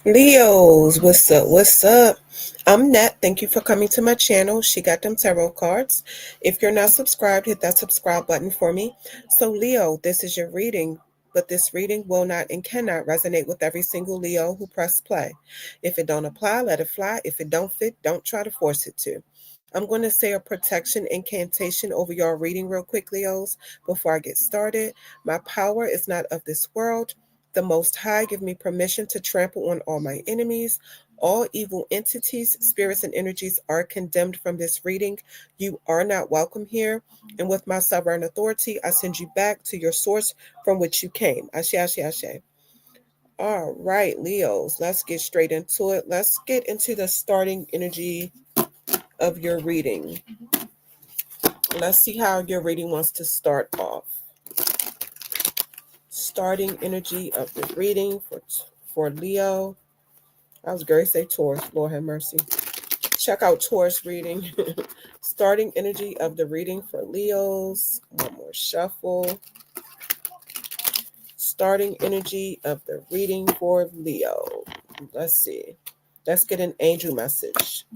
Leos, what's up? What's up? I'm Nat. Thank you for coming to my channel. She got them tarot cards. If you're not subscribed, hit that subscribe button for me. So, Leo, this is your reading, but this reading will not and cannot resonate with every single Leo who pressed play. If it don't apply, let it fly. If it don't fit, don't try to force it to. I'm going to say a protection incantation over your reading real quick, Leos, before I get started. My power is not of this world. The Most High give me permission to trample on all my enemies. All evil entities, spirits, and energies are condemned from this reading. You are not welcome here. And with my sovereign authority, I send you back to your source from which you came. Ashe, ashe, ashe. All right, Leos, let's get straight into it. Let's get into the starting energy of your reading. Let's see how your reading wants to start off. Starting energy of the reading for Leo. I was going to say Taurus. Lord have mercy. Check out Taurus reading. Starting energy of the reading for Leos. One more shuffle. Starting energy of the reading for Leo. Let's see. Let's get an angel message.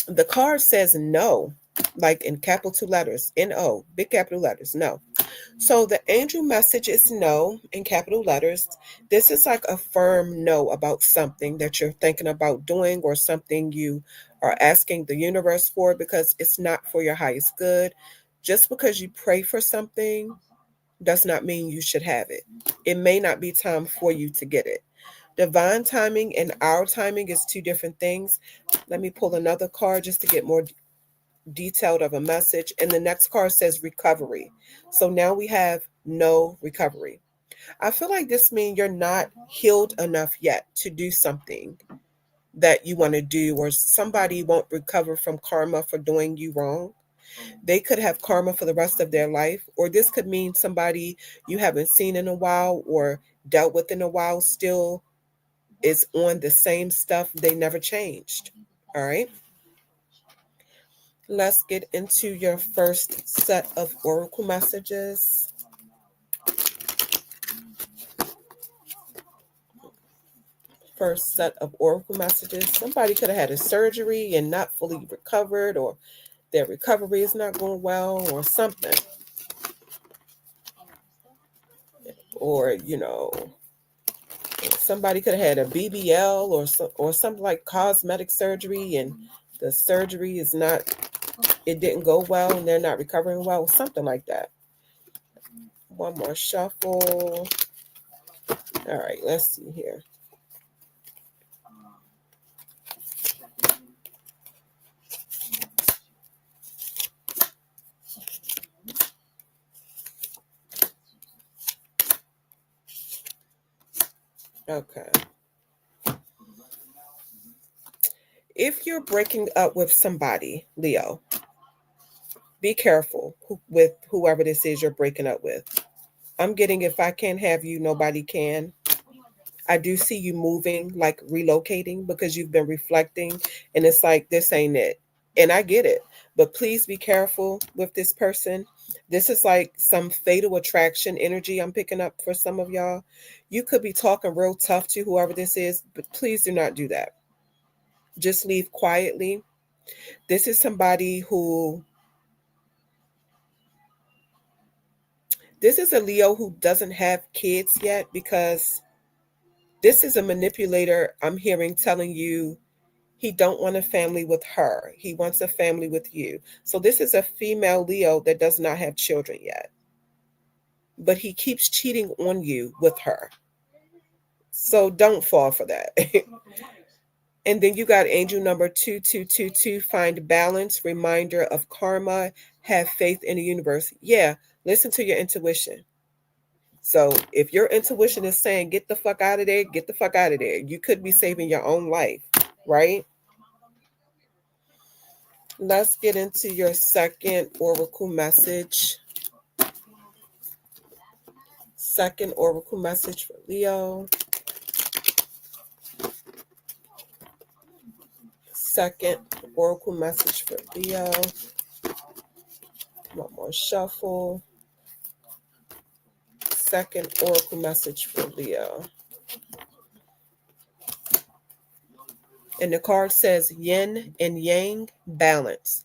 The card says no, like in capital letters. N-O, big capital letters, no. So the angel message is no in capital letters. This is like a firm no about something that you're thinking about doing or something you are asking the universe for because it's not for your highest good. Just because you pray for something does not mean you should have it. It may not be time for you to get it. Divine timing and our timing is two different things. Let me pull another card just to get more detailed of a message. And the next card says recovery. So now we have no recovery. I feel like this means you're not healed enough yet to do something that you want to do, or somebody won't recover from karma for doing you wrong. They could have karma for the rest of their life, or this could mean somebody you haven't seen in a while or dealt with in a while still is on the same stuff. They never changed. All right. Let's get into your first set of oracle messages. First set of oracle messages. Somebody could have had a surgery and not fully recovered, or their recovery is not going well, or something. Or, somebody could have had a BBL or something like cosmetic surgery, and the surgery is not, it didn't go well and they're not recovering well, something like that. One more shuffle. All right, let's see here. Okay. If you're breaking up with somebody, Leo, be careful with whoever this is you're breaking up with. I'm getting, if I can't have you, nobody can. I do see you moving, like relocating, because you've been reflecting and it's like, this ain't it. And I get it. But please be careful with this person. This is like some fatal attraction energy I'm picking up for some of y'all. You could be talking real tough to whoever this is, but please do not do that. Just leave quietly. This is somebody who, this is a Leo who doesn't have kids yet, because this is a manipulator I'm hearing telling you he don't want a family with her. He wants a family with you. So this is a female Leo that does not have children yet. But he keeps cheating on you with her. So don't fall for that. And then you got angel number 2222, find balance, reminder of karma, have faith in the universe. Yeah, listen to your intuition. So if your intuition is saying, get the fuck out of there, get the fuck out of there. You could be saving your own life, right? Let's get into your second oracle message. Second oracle message for Leo. Second oracle message for Leo. One more shuffle. Second oracle message for Leo. And the card says yin and yang, balance.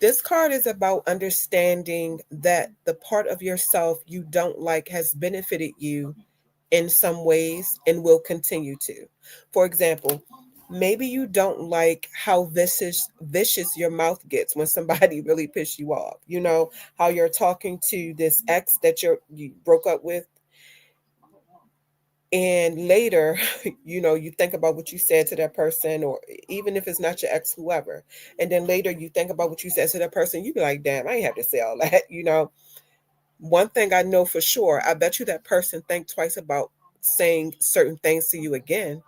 This card is about understanding that the part of yourself you don't like has benefited you in some ways and will continue to. For example, maybe you don't like how vicious your mouth gets when somebody really pisses you off. You know, how you're talking to this ex that you broke up with, and later you think about what you said to that person, or even if it's not your ex, whoever, and then later you think about what you said to that person, you be like, damn, I ain't have to say all that. One thing I know for sure, I bet you that person think twice about saying certain things to you again,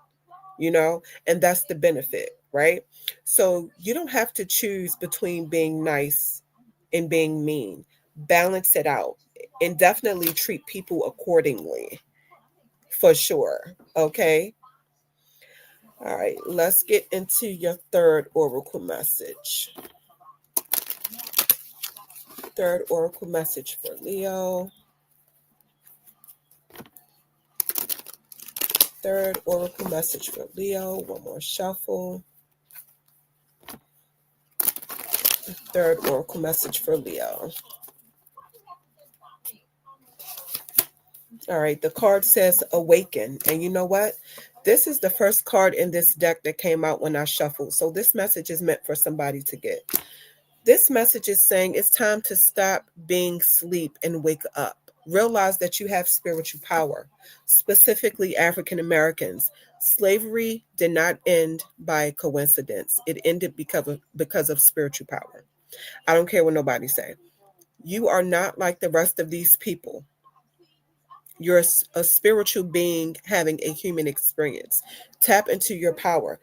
you know and that's the benefit, right? So you don't have to choose between being nice and being mean. Balance it out, and definitely treat people accordingly, for sure. Okay. All right, let's get into your third oracle message. Third oracle message for Leo. Third oracle message for Leo. One more shuffle. Third oracle message for Leo. All right, the card says awaken. And you know what? This is the first card in this deck that came out when I shuffled. So this message is meant for somebody to get. This message is saying it's time to stop being asleep and wake up. Realize that you have spiritual power, specifically African Americans. Slavery did not end by coincidence. It ended because of spiritual power. I don't care what nobody say. You are not like the rest of these people. You're a spiritual being having a human experience. Tap into your power.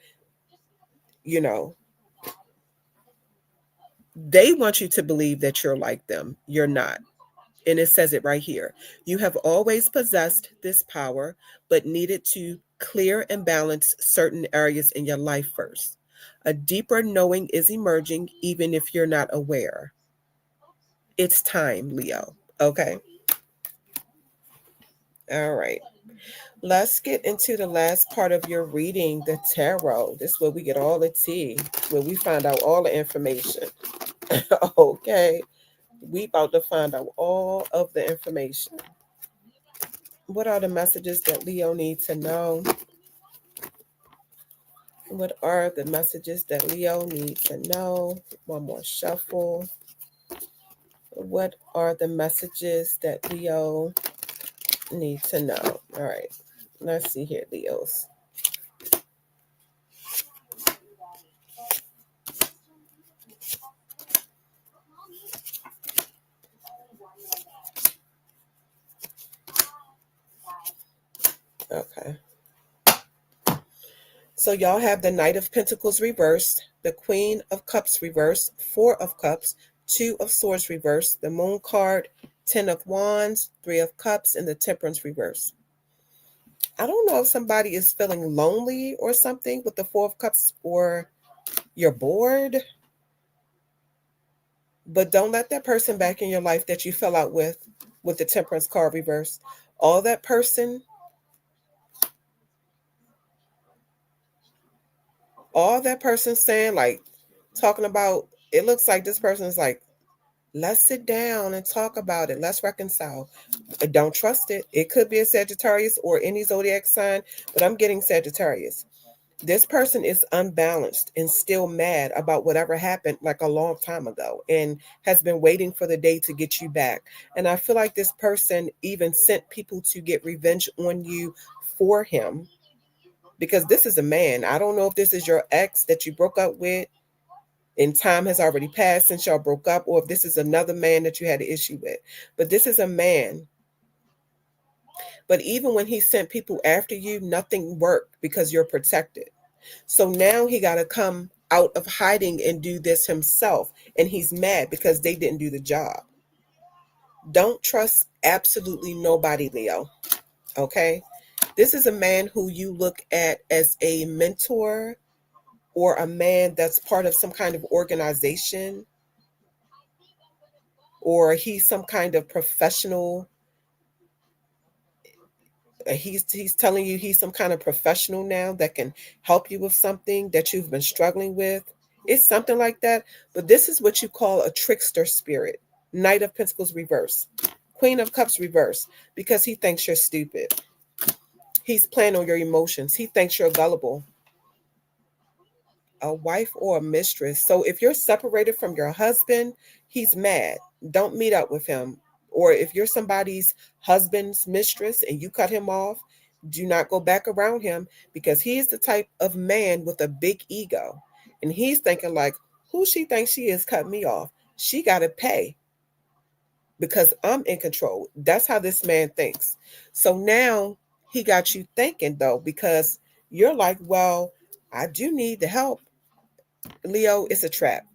You know, they want you to believe that you're like them. You're not. And it says it right here. You have always possessed this power, but needed to clear and balance certain areas in your life first. A deeper knowing is emerging, even if you're not aware. It's time, Leo. Okay. All right. Let's get into the last part of your reading, the tarot. This is where we get all the tea, where we find out all the information. Okay. We about to find out all of the information. What are the messages that Leo needs to know? What are the messages that Leo needs to know? One more shuffle. What are the messages that Leo needs to know? All right. Let's see here, Leos. Okay. So y'all have the Knight of Pentacles reversed, the Queen of Cups reversed, Four of Cups, Two of Swords reversed, the Moon card, Ten of Wands, Three of Cups, and the Temperance reversed. I don't know if somebody is feeling lonely or something with the Four of Cups, or you're bored, but don't let that person back in your life that you fell out with the Temperance card reversed. All that person, all that person saying, like talking about, it looks like this person is like, let's sit down and talk about it. Let's reconcile. Don't trust it. It could be a Sagittarius or any zodiac sign, but I'm getting Sagittarius. This person is unbalanced and still mad about whatever happened like a long time ago, and has been waiting for the day to get you back. And I feel like this person even sent people to get revenge on you for him, because this is a man. I don't know if this is your ex that you broke up with and time has already passed since y'all broke up, or if this is another man that you had an issue with. But this is a man. But even when he sent people after you, nothing worked because you're protected. So now he got to come out of hiding and do this himself. And he's mad because they didn't do the job. Don't trust absolutely nobody, Leo. Okay? This is a man who you look at as a mentor, or a man that's part of some kind of organization, or he's some kind of professional He's telling you he's some kind of professional now that can help you with something that you've been struggling with. It's something like that. But this is what you call a trickster spirit. Knight of Pentacles reverse. Queen of Cups reverse. Because he thinks you're stupid. He's playing on your emotions. He thinks you're gullible. A wife or a mistress. So if you're separated from your husband, he's mad. Don't meet up with him. Or if you're somebody's husband's mistress and you cut him off, do not go back around him, because he's the type of man with a big ego. And he's thinking like, who she thinks she is, cut me off. She got to pay because I'm in control. That's how this man thinks. So now he got you thinking though, because you're like, well, I do need the help. Leo, it's a trap.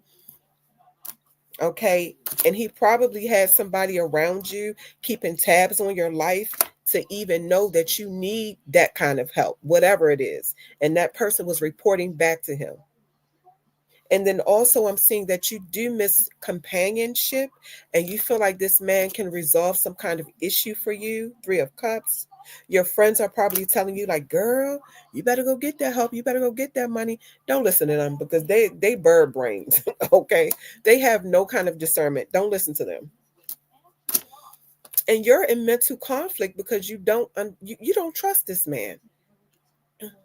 Okay. And he probably had somebody around you keeping tabs on your life to even know that you need that kind of help, whatever it is. And that person was reporting back to him. And then also, I'm seeing that you do miss companionship and you feel like this man can resolve some kind of issue for you. Three of Cups. Your friends are probably telling you, like, girl, you better go get that help. You better go get that money. Don't listen to them, because they bird brains. Okay. They have no kind of discernment. Don't listen to them. And you're in mental conflict because you don't trust this man.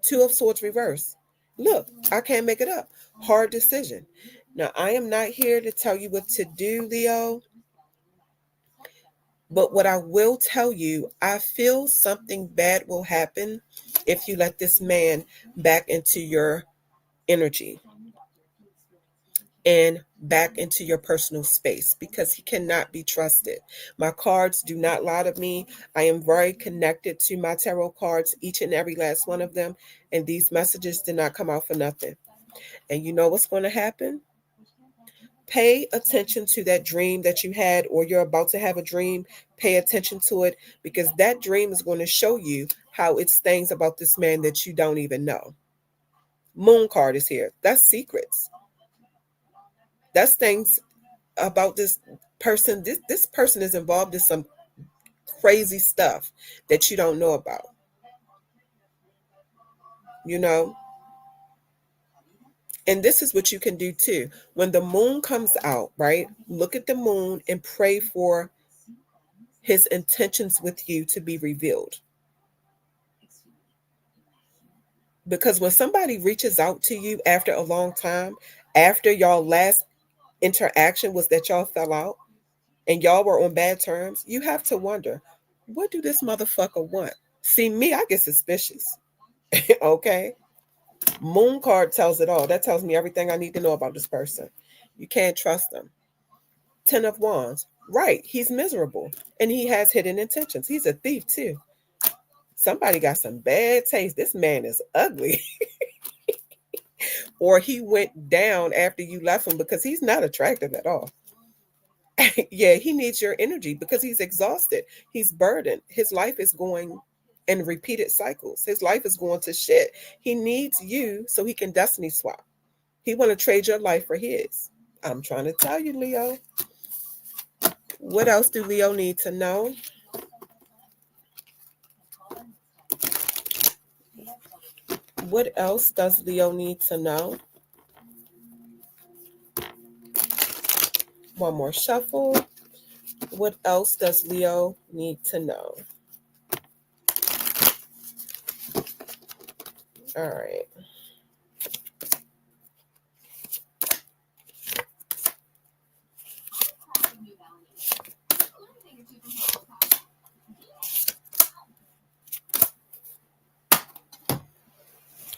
Two of Swords reverse. Look, I can't make it up. Hard decision. Now, I am not here to tell you what to do, Leo. But what I will tell you, I feel something bad will happen if you let this man back into your energy and back into your personal space, because he cannot be trusted. My cards do not lie to me. I am very connected to my tarot cards, each and every last one of them. And these messages did not come out for nothing. And you know what's going to happen? Pay attention to that dream that you had, or you're about to have a dream. Pay attention to it, because that dream is going to show you how it's things about this man that you don't even know. Moon card is here. That's secrets. That's things about this person. This person is involved in some crazy stuff that you don't know about. You know? And this is what you can do too. When the moon comes out, right? Look at the moon and pray for his intentions with you to be revealed. Because when somebody reaches out to you after a long time, after y'all last interaction was that y'all fell out and y'all were on bad terms, you have to wonder, what do this motherfucker want? See, me, I get suspicious. Okay. Moon card tells it all. That tells me everything I need to know about this person. You can't trust them. 10 of Wands. Right. He's miserable and he has hidden intentions. He's a thief too. Somebody got some bad taste. This man is ugly. Or he went down after you left him, because he's not attractive at all. Yeah, he needs your energy because he's exhausted. He's burdened. His life is going in repeated cycles. His life is going to shit. He needs you so he can destiny swap. He want to trade your life for his. I'm trying to tell you, Leo. What else do Leo need to know? What else does Leo need to know? One more shuffle. What else does Leo need to know? All right.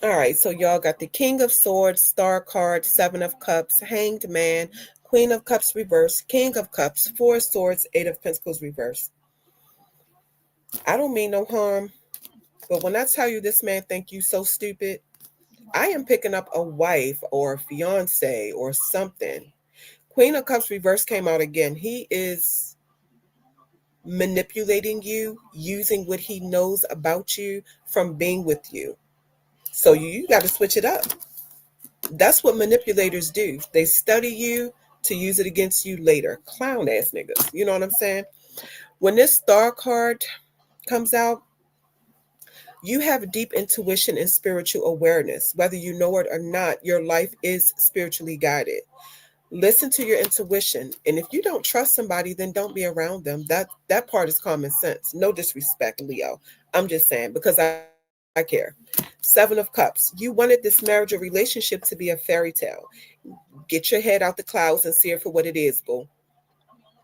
All right, so y'all got the King of Swords, Star card, Seven of Cups, Hanged Man, Queen of Cups reverse, King of Cups, Four of Swords, Eight of Pentacles reverse. I don't mean no harm, but when I tell you this man think you so stupid, I am picking up a wife or a fiance or something. Queen of Cups reverse came out again. He is manipulating you, using what he knows about you from being with you. So you got to switch it up. That's what manipulators do. They study you to use it against you later. Clown ass niggas. You know what I'm saying? When this Star card comes out, You have deep intuition and spiritual awareness. Whether you know it or not, your life is spiritually guided. Listen to your intuition. And if you don't trust somebody, then don't be around them. That part is common sense. No disrespect, Leo. I'm just saying because I care. Seven of Cups. You wanted this marriage or relationship to be a fairy tale. Get your head out the clouds and see it for what it is, boo.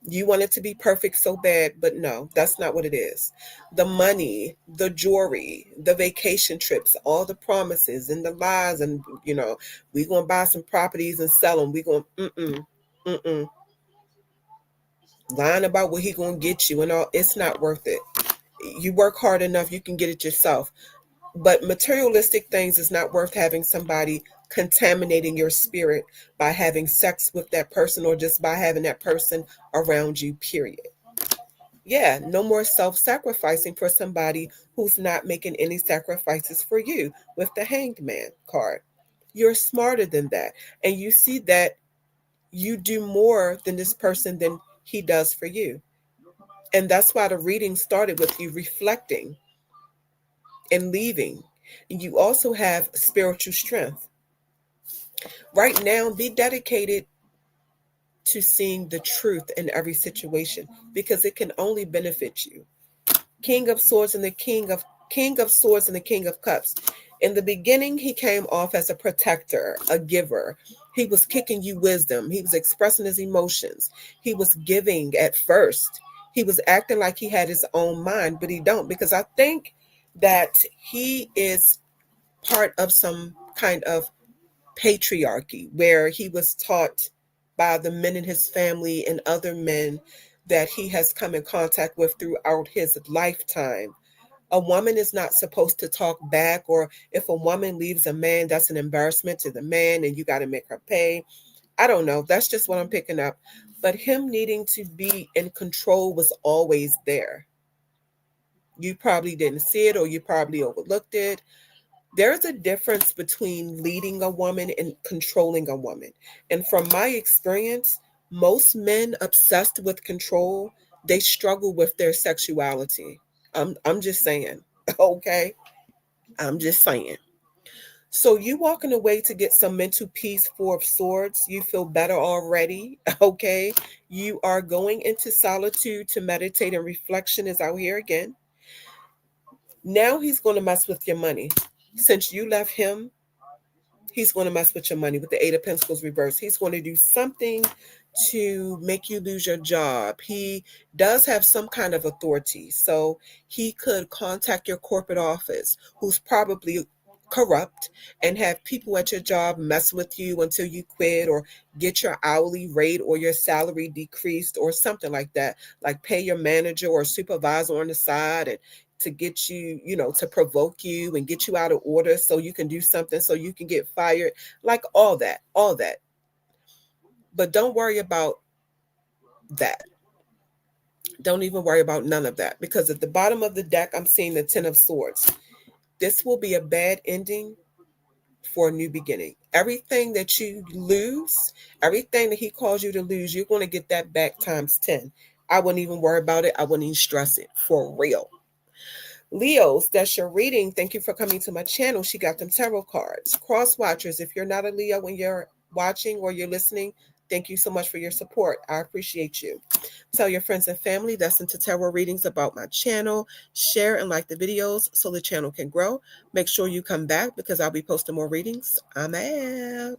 You want it to be perfect so bad, but no, that's not what it is. The money, the jewelry, the vacation trips, all the promises and the lies, and we're gonna buy some properties and sell them. We're gonna mm-mm, lying about what he gonna get you and all. It's not worth it. You work hard enough, you can get it yourself. But materialistic things is not worth having somebody contaminating your spirit by having sex with that person or just by having that person around you, period. Yeah, no more self sacrificing for somebody who's not making any sacrifices for you with the hanged man card. You're smarter than that. And you see that you do more than this person than he does for you. And that's why the reading started with you reflecting and leaving. You also have spiritual strength. Right now, be dedicated to seeing the truth in every situation because it can only benefit you. King of Swords and the King of Swords and the King of Cups. In the beginning, he came off as a protector, a giver. He was kicking you wisdom. He was expressing his emotions. He was giving at first. He was acting like he had his own mind, but he don't because I think that he is part of some kind of patriarchy where he was taught by the men in his family and other men that he has come in contact with throughout his lifetime. A woman is not supposed to talk back, or if a woman leaves a man, that's an embarrassment to the man and you got to make her pay. I don't know. That's just what I'm picking up. But him needing to be in control was always there. You probably didn't see it or you probably overlooked it. There's a difference between leading a woman and controlling a woman. And from my experience, most men obsessed with control, they struggle with their sexuality. I'm just saying. Okay? I'm just saying. So you walking away to get some mental peace, Four of Swords. You feel better already. Okay? You are going into solitude to meditate and reflection is out here again. Now he's going to mess with your money. Since you left him, he's going to mess with your money with the Eight of Pentacles reverse. He's going to do something to make you lose your job. He does have some kind of authority. So he could contact your corporate office, who's probably corrupt, and have people at your job mess with you until you quit or get your hourly rate or your salary decreased or something like that. Like pay your manager or supervisor on the side and to get you, to provoke you and get you out of order so you can do something so you can get fired. Like all that, all that. But don't worry about that. Don't even worry about none of that because at the bottom of the deck, I'm seeing the Ten of Swords. This will be a bad ending for a new beginning. Everything that you lose, everything that he calls you to lose, you're going to get that back times 10. I wouldn't even worry about it. I wouldn't even stress it for real. Leos, that's your reading. Thank you for coming to my channel. She got them tarot cards. Cross watchers, if you're not a Leo when you're watching or you're listening, thank you so much for your support. I appreciate you. Tell your friends and family that's into tarot readings about my channel. Share and like the videos so the channel can grow. Make sure you come back because I'll be posting more readings. I'm out.